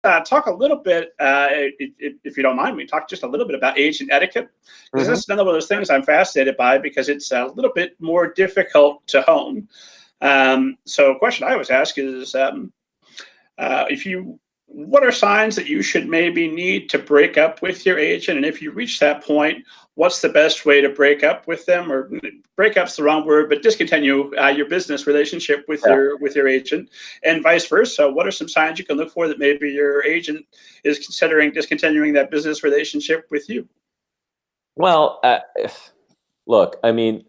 talk a little bit, if you don't mind, we talk just a little bit about agent etiquette, because Mm-hmm. that's another one of those things I'm fascinated by because it's a little bit more difficult to hone. So a question I always ask is, if you, what are signs that you should maybe need to break up with your agent? And if you reach that point, what's the best way to break up with them? Or break up's the wrong word, but discontinue your business relationship with Yeah. your agent, and vice versa. What are some signs you can look for that maybe your agent is considering discontinuing that business relationship with you? Well, look, I mean,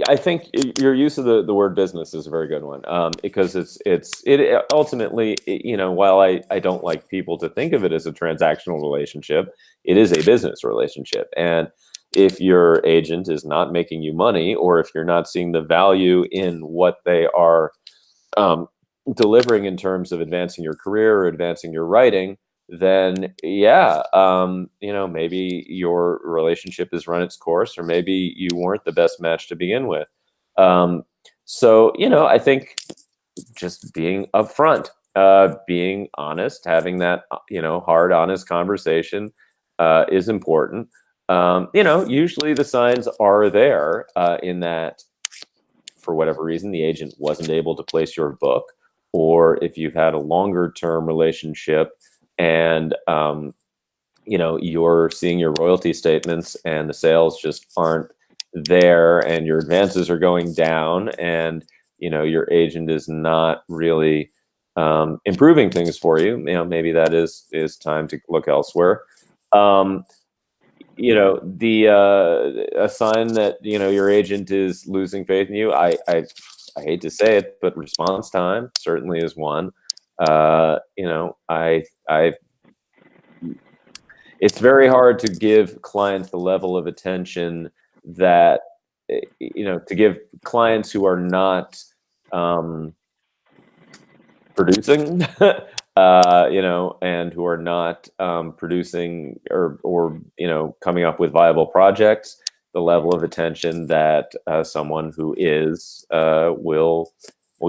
I think your use of the word business is a very good one, because it ultimately, while I don't like people to think of it as a transactional relationship, it is a business relationship. And if your agent is not making you money, or if you're not seeing the value in what they are delivering in terms of advancing your career or advancing your writing, then yeah, maybe your relationship has run its course, or maybe you weren't the best match to begin with. So, I think just being upfront, being honest, having that, hard, honest conversation is important. Usually the signs are there, in that, for whatever reason, the agent wasn't able to place your book, or if you've had a longer term relationship and you're seeing your royalty statements and the sales just aren't there, and your advances are going down, and your agent is not really improving things for you, maybe that is time to look elsewhere. A sign that your agent is losing faith in you, I hate to say it, but response time certainly is one. I It's very hard to give clients the level of attention that, to give clients who are not producing, and who are not producing, or coming up with viable projects, the level of attention that someone who is will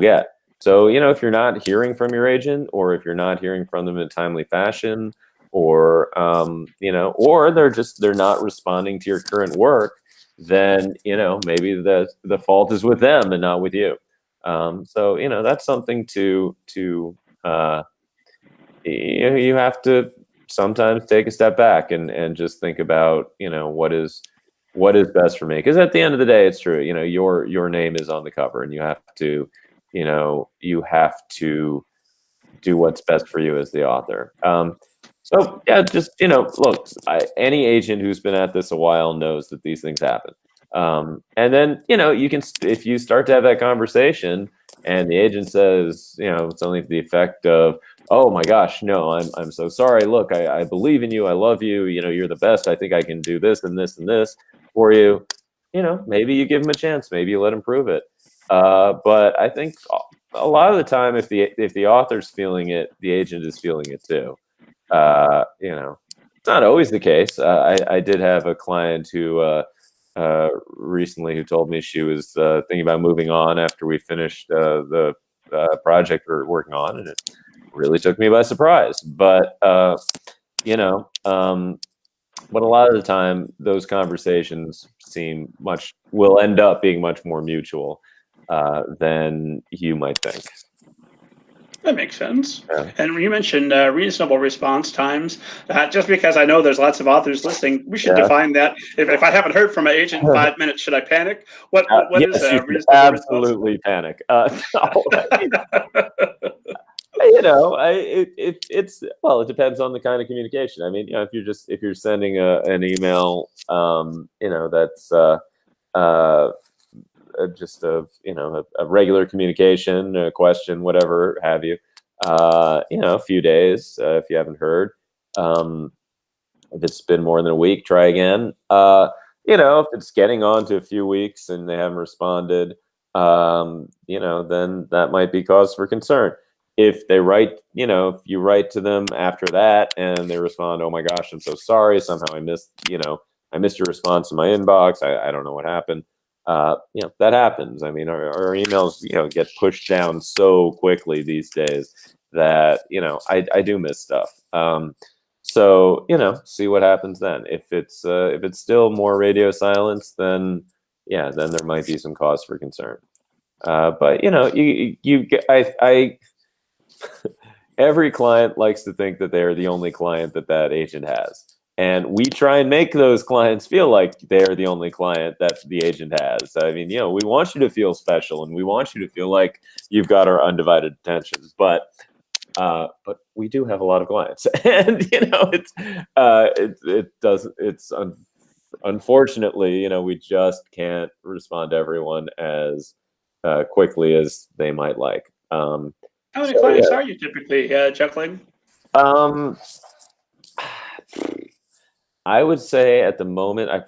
get. So, if you're not hearing from your agent, or if you're not hearing from them in a timely fashion, or or they're not responding to your current work, then maybe the fault is with them and not with you. So that's something to you have to sometimes take a step back and just think about what is best for me, because at the end of the day, it's true, your name is on the cover, and you have to do what's best for you as the author. So yeah, just look, any agent who's been at this a while knows that these things happen. And then you can, if you start to have that conversation, and the agent says, it's only to the effect of, "Oh my gosh, no, I'm so sorry. Look, I believe in you. I love you. You're the best. I think I can do this and this and this for you." Maybe you give him a chance. Maybe you let him prove it. But I think a lot of the time, if the author's feeling it, the agent is feeling it too. It's not always the case. I did have a client who recently who told me she was thinking about moving on after we finished the project we were working on, and it really took me by surprise. But but a lot of the time, those conversations will end up being much more mutual than you might think. That makes sense. Yeah. And you mentioned reasonable response times. Just because I know there's lots of authors listening, we should define that. If I haven't heard from an agent in 5 minutes, should I panic? What Yes, is you a should reasonable absolutely panic. It's well, it depends on the kind of communication. I mean, if you're sending an email, that's just a regular communication, a question, whatever have you, a few days, if you haven't heard. If it's been more than a week, try again. If it's getting on to a few weeks and they haven't responded, then that might be cause for concern. If they write, if you write to them after that and they respond, "Oh my gosh, I'm so sorry. Somehow I missed your response in my inbox. I don't know what happened." that happens. I mean, our emails, get pushed down so quickly these days that, I do miss stuff. So, see what happens then. If it's still more radio silence, then then there might be some cause for concern. But every client likes to think that they are the only client that agent has. And we try and make those clients feel like they're the only client that the agent has. I mean, we want you to feel special, and we want you to feel like you've got our undivided attention. But we do have a lot of clients, and unfortunately, we just can't respond to everyone as quickly as they might like. How many clients are you typically juggling? I would say at the moment, I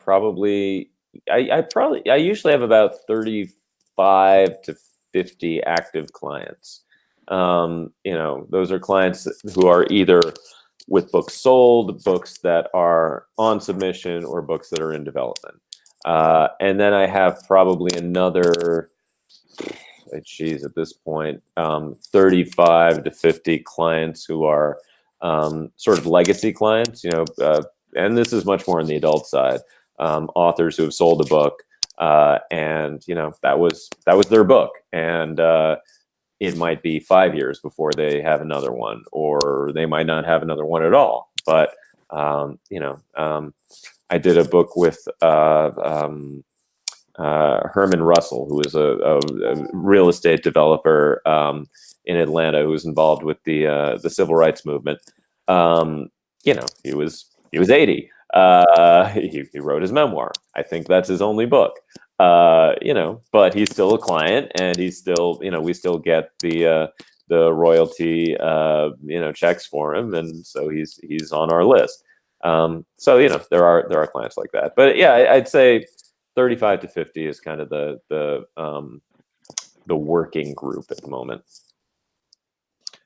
usually have about 35 to 50 active clients. Those are clients who are either with books sold, books that are on submission, or books that are in development. And then I have probably another, at this point, 35 to 50 clients who are sort of legacy clients, and this is much more on the adult side, authors who have sold a book, and that was their book, and it might be 5 years before they have another one, or they might not have another one at all. But I did a book with Herman Russell, who is a real estate developer in Atlanta, who was involved with the civil rights movement. He was 80. He wrote his memoir. I think that's his only book. But he's still a client, and he's still, we still get the royalty, checks for him, and so he's on our list. So there are clients like that. But I'd say 35 to 50 is kind of the working group at the moment.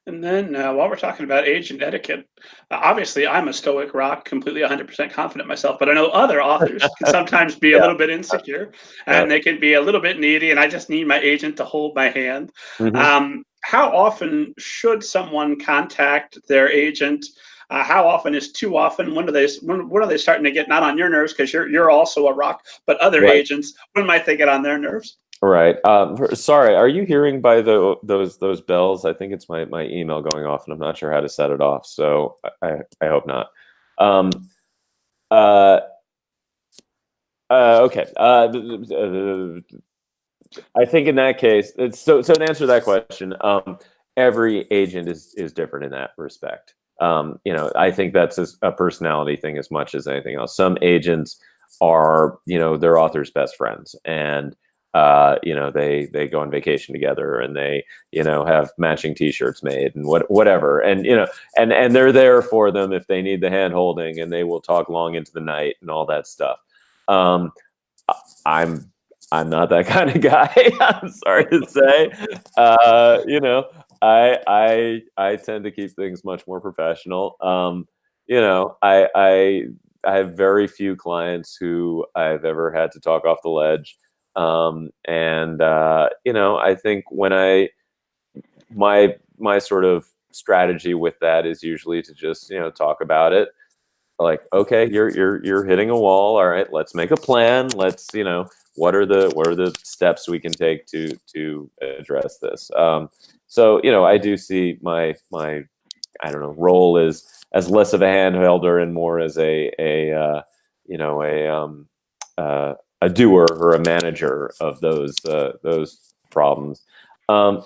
And then while we're talking about agent etiquette, obviously I'm a stoic rock, completely 100% confident myself, but I know other authors can sometimes be a little bit insecure, and they can be a little bit needy, and I just need my agent to hold my hand. Mm-hmm. How often should someone contact their agent? How often is too often? When are they starting to get not on your nerves, because you're also a rock, but other agents, when might they get on their nerves? Right. Sorry, are you hearing by those bells? I think it's my email going off, and I'm not sure how to set it off. So I hope not. Okay. I think in that case, so to answer that question, every agent is different in that respect. I think that's a personality thing as much as anything else. Some agents are, their author's best friends, and they go on vacation together, and they, have matching T-shirts made and whatever. And, and they're there for them if they need the hand holding, and they will talk long into the night and all that stuff. I'm not that kind of guy. I'm sorry to say, I tend to keep things much more professional. I have very few clients who I've ever had to talk off the ledge. I think when my sort of strategy with that is usually to just, talk about it. Like, okay, you're hitting a wall. All right, let's make a plan. Let's, what are the steps we can take to address this? So, I do see my role as less of a handholder and more as a doer or a manager of those problems. But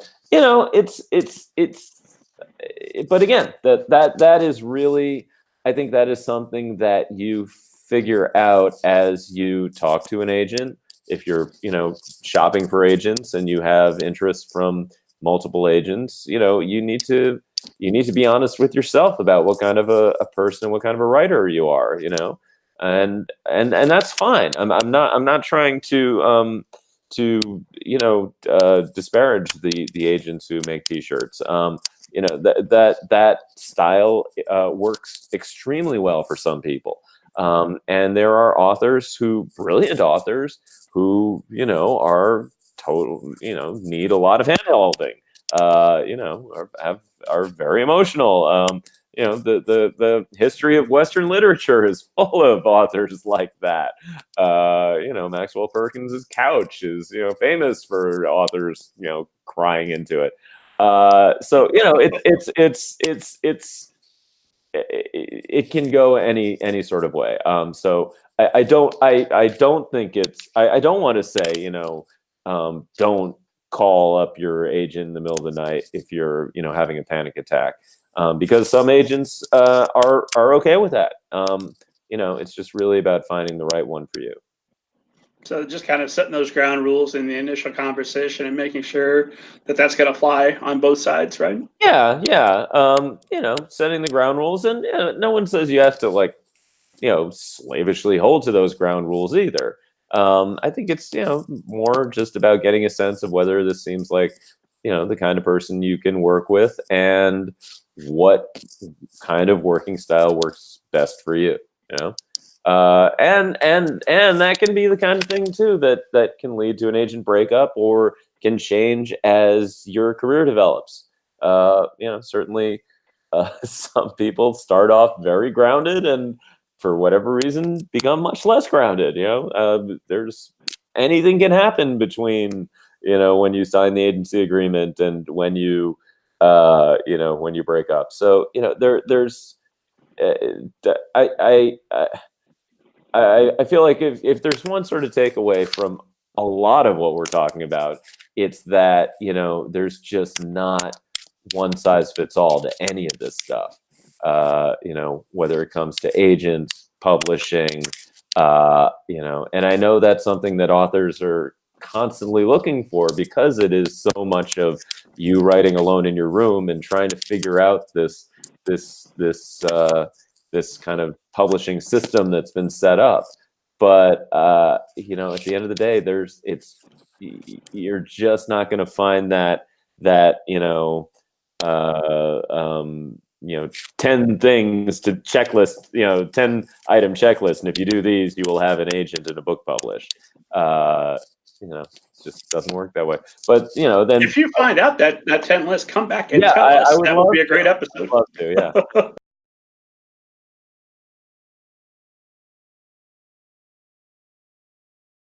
again, that is really, I think that is something that you figure out as you talk to an agent. If you're, shopping for agents and you have interest from multiple agents, you need to be honest with yourself about what kind of a person, what kind of a writer you are, and that's fine. I'm not trying to disparage the agents who make T-shirts. That style works extremely well for some people. And there are brilliant authors who, are total, need a lot of handholding, are very emotional. The history of Western literature is full of authors like that. Maxwell Perkins's couch is, famous for authors, crying into it. So it can go any sort of way. So I don't think I don't want to say, don't call up your agent in the middle of the night if you're, having a panic attack, because some agents are okay with that. It's just really about finding the right one for you. So just kind of setting those ground rules in the initial conversation and making sure that that's going to fly on both sides, right? Yeah. Setting the ground rules, and no one says you have to slavishly hold to those ground rules either. I think it's, more just about getting a sense of whether this seems like, the kind of person you can work with, and what kind of working style works best for you, and that can be the kind of thing too that can lead to an agent breakup, or can change as your career develops. Certainly, some people start off very grounded, and for whatever reason become much less grounded. There's anything can happen between, when you sign the agency agreement and when you when you break up. So there's I feel like if there's one sort of takeaway from a lot of what we're talking about, it's that, there's just not one size fits all to any of this stuff. Whether it comes to agents, publishing, and I know that's something that authors are constantly looking for, because it is so much of you writing alone in your room and trying to figure out this kind of publishing system that's been set up. But at the end of the day, you're just not going to find that 10 things to checklist, 10 item checklist, and if you do these, you will have an agent and a book published. It just doesn't work that way. But then if you find out that 10 list, come back and tell us. That would be a great episode. I'd love to, yeah.